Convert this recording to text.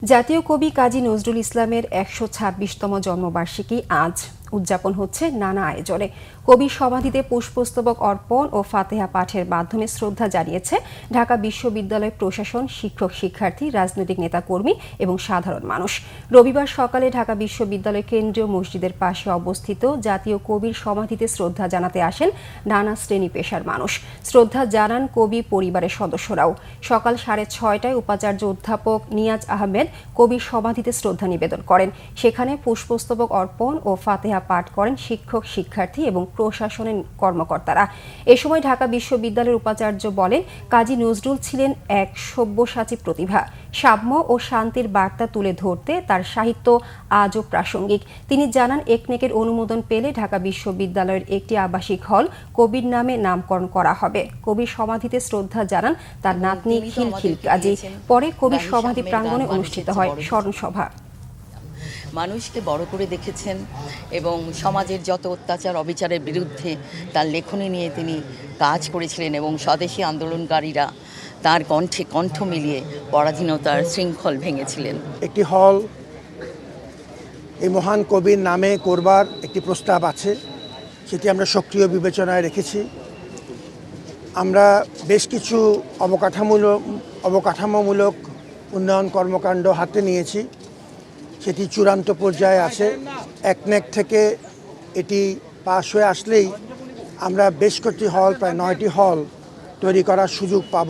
জাতীয় কবি কাজী নজরুল ইসলামের ১২৬তম জন্মবার্ষিকী আজ উদযাপন হচ্ছে নানা আয়োজনে। কবির সমাধিতে পুষ্পস্তবক অর্পণ ও ফাতেহা পাঠের মাধ্যমে শ্রদ্ধা জানিয়েছে ঢাকা বিশ্ববিদ্যালয় প্রশাসন, শিক্ষক শিক্ষার্থী, রাজনৈতিক নেতাকর্মী এবং সাধারণ মানুষ। রবিবার সকালে ঢাকা বিশ্ববিদ্যালয় কেন্দ্রীয় মসজিদের পাশে অবস্থিত জাতীয় কবির সমাধিতে শ্রদ্ধা জানাতে আসেন নানা শ্রেণী পেশার মানুষ। শ্রদ্ধা জানান কবি পরিবারের সদস্যরাও। সকাল 6:30টায় উপাচার্য অধ্যাপক নিয়াজ আহমেদ কবির সমাধিতে শ্রদ্ধা নিবেদন করেন। সেখানে পুষ্পস্তবক অর্পণ ও ফাতেহা পাঠ করেন শিক্ষক শিক্ষার্থী এবং প্রশাসনের কর্মকর্তারা। এ সময় ঢাকা বিশ্ববিদ্যালয়ের উপাচার্য বলেন, কাজী নজরুল ছিলেন এক সব্যসাচী প্রতিভা। সাম্য ও শান্তির বার্তা তুলে ধরতে তার সাহিত্য আজও প্রাসঙ্গিক। তিনি জানান, একনেকের অনুমোদন পেলে ঢাকা বিশ্ববিদ্যালয়ের একটি আবাসিক হল কবির নামে নামকরণ করা হবে। কবির সমাধিতে শ্রদ্ধা জানান তার নাতনি খিলখিল কাজী। পরে কবির সমাধি প্রাঙ্গণে অনুষ্ঠিত হয় স্মরণসভা। মানুষকে বড় করে দেখেছেন এবং সমাজের যত অত্যাচার অবিচারের বিরুদ্ধে তার লেখনী নিয়ে তিনি কাজ করেছিলেন এবং স্বদেশী আন্দোলনকারীরা তার কণ্ঠে কণ্ঠ মিলিয়ে পরাধীনতার শৃঙ্খল ভেঙেছিলেন। একটি হল এই মহান কবির নামে করবার একটি প্রস্তাব আছে, সেটি আমরা সক্রিয় বিবেচনায় রেখেছি। আমরা বেশ কিছু অবকাঠামোমূলক উন্নয়ন কর্মকাণ্ড হাতে নিয়েছি, সেটি চূড়ান্ত পর্যায়ে আছে। একনেক থেকে এটি পাশ হয়ে আসলেই আমরা বেশ কয়েকটি হল, প্রায় 9টি হল তৈরি করার সুযোগ পাব।